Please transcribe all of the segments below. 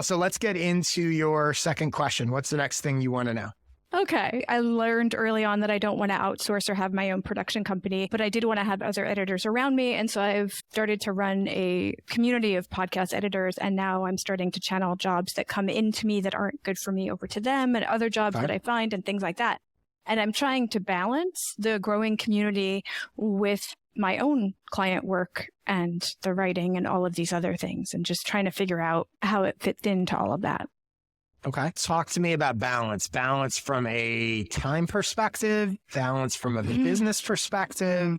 So let's get into your second question. What's the next thing you want to know? Okay. I learned early on that I don't want to outsource or have my own production company, but I did want to have other editors around me. And so I've started to run a community of podcast editors. And now I'm starting to channel jobs that come into me that aren't good for me over to them, and other jobs that I find and things like that. And I'm trying to balance the growing community with my own client work and the writing and all of these other things, and just trying to figure out how it fits into all of that. Okay. Talk to me about balance. Balance from a time perspective, balance from a business perspective.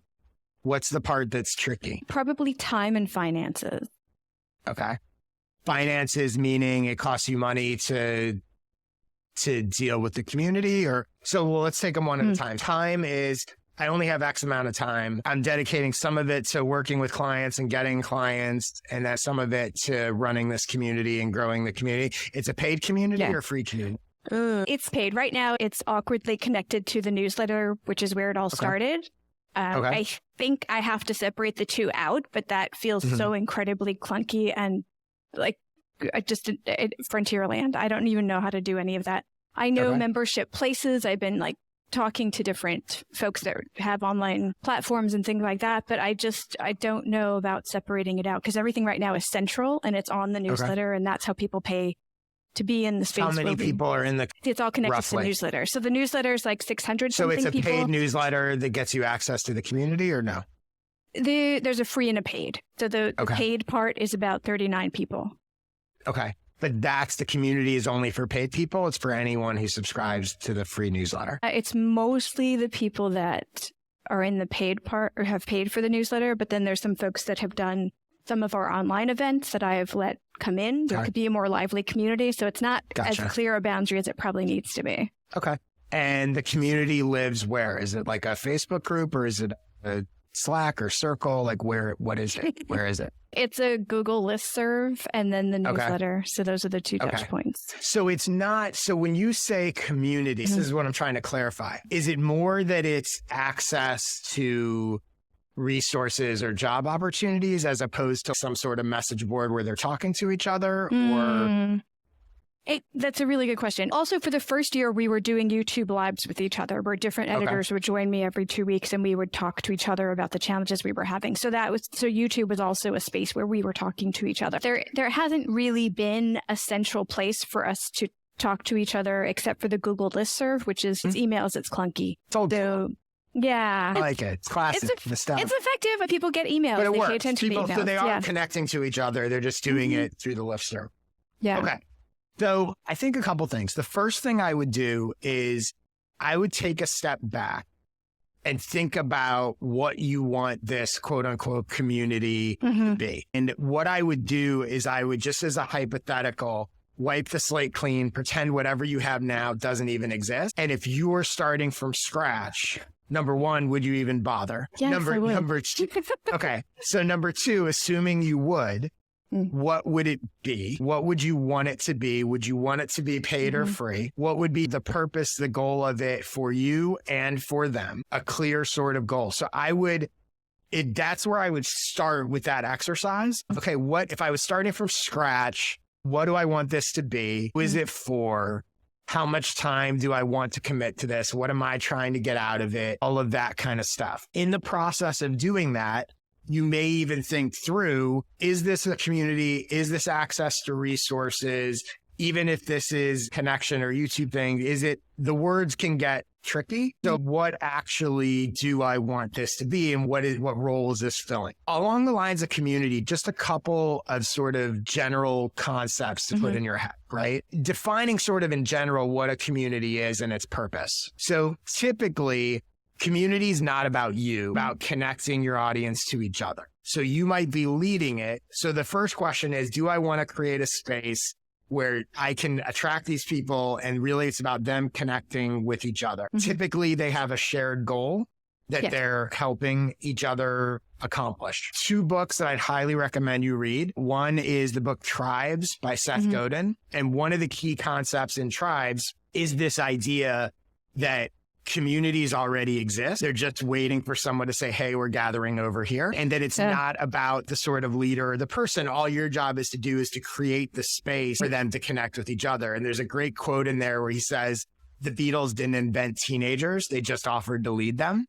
What's the part that's tricky? Probably time and finances. Okay. Finances meaning it costs you money to deal with the community, or well, let's take them one at a time. Time is, I only have X amount of time. I'm dedicating some of it to working with clients and getting clients, and then some of it to running this community and growing the community. It's a paid community or free community? It's paid. Right now, it's awkwardly connected to the newsletter, which is where it all started. I think I have to separate the two out, but that feels so incredibly clunky and like just frontier land. I don't even know how to do any of that. I know membership places. I've been talking to different folks that have online platforms and things like that, but I don't know about separating it out, because everything right now is central and it's on the newsletter, and that's how people pay to be in the space. How many people are in the? It's all connected to the newsletter. So the newsletter is 600 something people. So it's a paid newsletter that gets you access to the community, or no? There's a free and a paid. So the paid part is about 39 people. Okay. But the community is only for paid people. It's for anyone who subscribes to the free newsletter. It's mostly the people that are in the paid part or have paid for the newsletter. But then there's some folks that have done some of our online events that I have let come in. There could be a more lively community. So it's not as clear a boundary as it probably needs to be. Okay. And the community lives where? Is it like a Facebook group, or is it a Slack or Circle? What is it? Where is it? It's a Google listserv and then the newsletter. So those are the two touch points. So it's not, so when you say community, this is what I'm trying to clarify. Is it more that it's access to resources or job opportunities as opposed to some sort of message board where they're talking to each other, or? That's a really good question. Also, for the first year, we were doing YouTube lives with each other, where different editors would join me every 2 weeks, and we would talk to each other about the challenges we were having. So YouTube was also a space where we were talking to each other. There hasn't really been a central place for us to talk to each other except for the Google listserv, which is it's emails. It's clunky. Yeah. I like it. It's classic. It's effective, but people get emails. But it works. Pay attention to emails. So they are connecting to each other. They're just doing it through the listserv. Yeah. Okay. So I think a couple things. The first thing I would do is I would take a step back and think about what you want this quote unquote community to be. And what I would do is I would, just as a hypothetical, wipe the slate clean, pretend whatever you have now doesn't even exist. And if you were starting from scratch, number one, would you even bother? Yes, I would. Number two, okay. So number two, assuming you would, what would it be? What would you want it to be? Would you want it to be paid or free? What would be the purpose, the goal of it for you and for them? A clear sort of goal. So that's where I would start with that exercise. Okay, what if I was starting from scratch? What do I want this to be? Who is it for? How much time do I want to commit to this? What am I trying to get out of it? All of that kind of stuff. In the process of doing that, you may even think through, is this a community? Is this access to resources? Even if this is connection or YouTube thing, the words can get tricky. So what actually do I want this to be? And what role is this filling? Along the lines of community, just a couple of sort of general concepts to put in your head, right? Defining sort of in general what a community is and its purpose. So typically, community is not about you, about connecting your audience to each other. So you might be leading it. So the first question is, do I want to create a space where I can attract these people and really it's about them connecting with each other? Typically, they have a shared goal that they're helping each other accomplish. Two books that I'd highly recommend you read. One is the book Tribes by Seth Godin. And one of the key concepts in Tribes is this idea that communities already exist. They're just waiting for someone to say, hey, we're gathering over here. And that it's not about the sort of leader or the person. All your job is to do is to create the space for them to connect with each other. And there's a great quote in there where he says, the Beatles didn't invent teenagers. They just offered to lead them.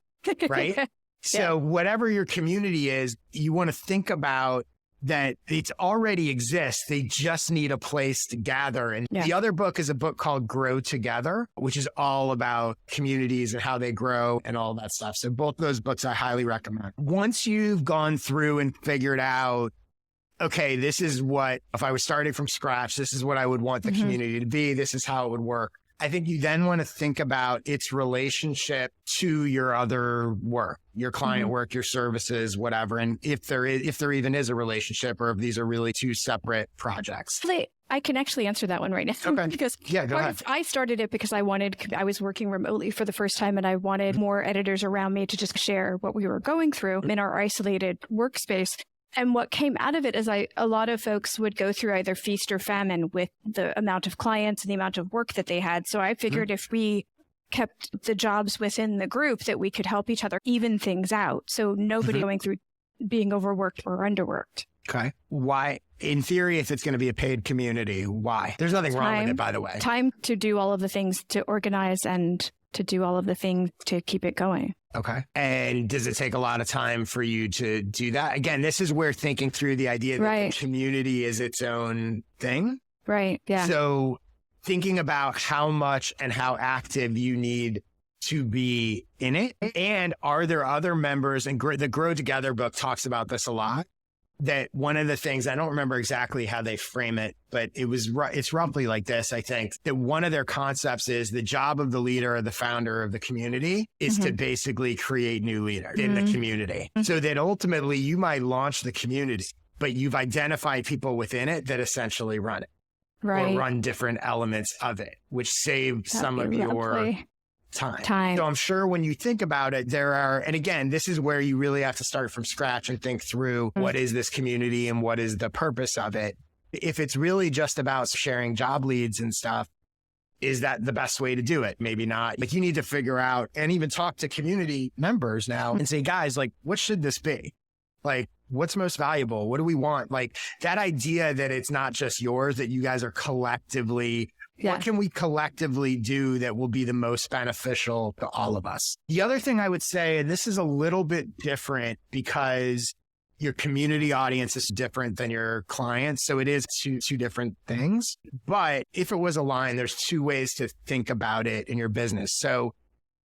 Right? So whatever your community is, you want to think about that it already exists. They just need a place to gather. And the other book is a book called Grow Together, which is all about communities and how they grow and all that stuff. So both those books I highly recommend. Once you've gone through and figured out, okay, this is what, if I was starting from scratch, this is what I would want the community to be. This is how it would work. I think you then want to think about its relationship to your other work, your client work, your services, whatever. And if there even is a relationship, or if these are really two separate projects. I can actually answer that one right now. Okay. Because go ahead. I started it because I was working remotely for the first time, and I wanted more editors around me to just share what we were going through in our isolated workspace. And what came out of it is a lot of folks would go through either feast or famine with the amount of clients and the amount of work that they had. So I figured if we kept the jobs within the group, that we could help each other even things out. So nobody going through being overworked or underworked. Okay. Why? In theory, if it's going to be a paid community, why? There's nothing wrong with it, by the way. Time to do all of the things to organize and to do all of the things to keep it going. Okay. And does it take a lot of time for you to do that? Again, this is where thinking through the idea that the community is its own thing. Right. Yeah. So thinking about how much and how active you need to be in it. And are there other members, and the Grow Together book talks about this a lot, that one of the things, I don't remember exactly how they frame it, but it's roughly like this, I think, that one of their concepts is the job of the leader or the founder of the community is to basically create new leaders in the community. So that ultimately you might launch the community, but you've identified people within it that essentially run it. Or run different elements of it, which save some of your time. So I'm sure when you think about it, and again, this is where you really have to start from scratch and think through what is this community and what is the purpose of it. If it's really just about sharing job leads and stuff, is that the best way to do it? Maybe not. Like, you need to figure out and even talk to community members now and say, guys, like, what should this be? Like, what's most valuable? What do we want? Like, that idea that it's not just yours, that you guys are collectively, what can we collectively do that will be the most beneficial to all of us? The other thing I would say, and this is a little bit different because your community audience is different than your clients. So it is two different things. But if it was aligned, there's two ways to think about it in your business. So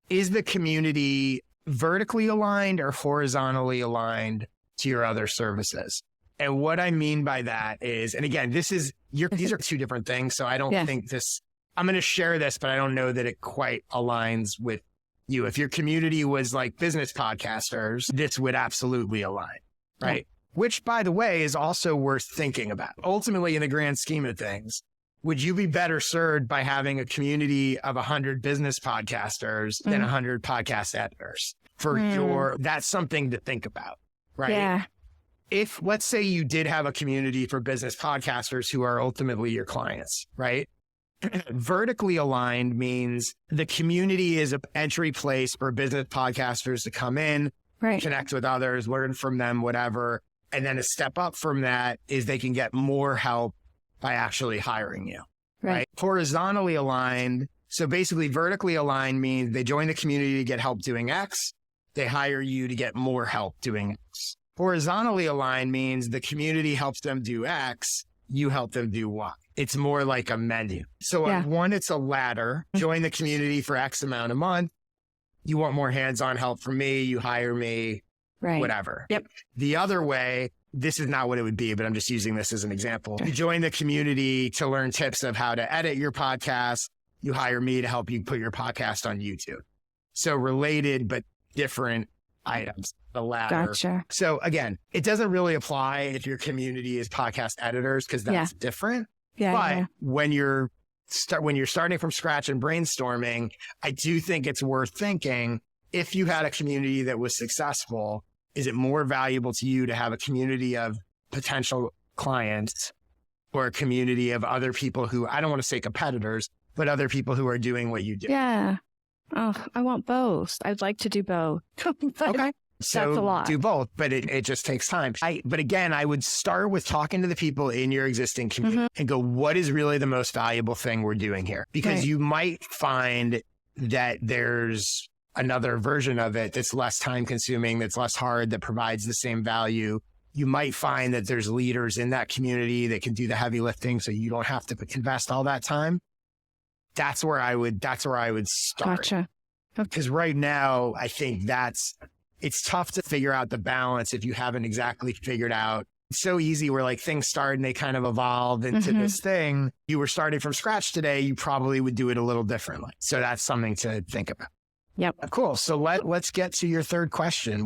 is the community vertically aligned or horizontally aligned to your other services? And what I mean by that is, and again, these are two different things. So I don't think I'm going to share this, but I don't know that it quite aligns with you. If your community was like business podcasters, this would absolutely align, right? Which, by the way, is also worth thinking about. Ultimately, in the grand scheme of things, would you be better served by having a community of 100 business podcasters than 100 podcast editors? That's something to think about, right? Yeah. If, let's say you did have a community for business podcasters who are ultimately your clients, right? Vertically aligned means the community is an entry place for business podcasters to come in, connect with others, learn from them, whatever. And then a step up from that is they can get more help by actually hiring you, right? Horizontally aligned. So basically vertically aligned means they join the community to get help doing X. They hire you to get more help doing X. Horizontally aligned means the community helps them do X, you help them do Y. It's more like a menu. So one, it's a ladder. Join the community for X amount a month. You want more hands-on help from me, you hire me, whatever. Yep. The other way, this is not what it would be, but I'm just using this as an example. You join the community to learn tips of how to edit your podcast. You hire me to help you put your podcast on YouTube. So related, but different items, the ladder. Gotcha. So again, it doesn't really apply if your community is podcast editors, because that's different. But when you're starting from scratch and brainstorming, I do think it's worth thinking, if you had a community that was successful, is it more valuable to you to have a community of potential clients or a community of other people who, I don't want to say competitors, but other people who are doing what you do? Yeah. Oh, I want both. I'd like to do both. Okay. So that's a lot. Do both, but it just takes time. But again, I would start with talking to the people in your existing community and go, what is really the most valuable thing we're doing here? Because you might find that there's another version of it that's less time consuming, that's less hard, that provides the same value. You might find that there's leaders in that community that can do the heavy lifting so you don't have to invest all that time. That's where I would start. Gotcha. Because right now, I think it's tough to figure out the balance if you haven't exactly figured out. It's so easy where like things start and they kind of evolve into this thing. You were starting from scratch today, you probably would do it a little differently. So that's something to think about. Yep. Cool. So let's get to your third question.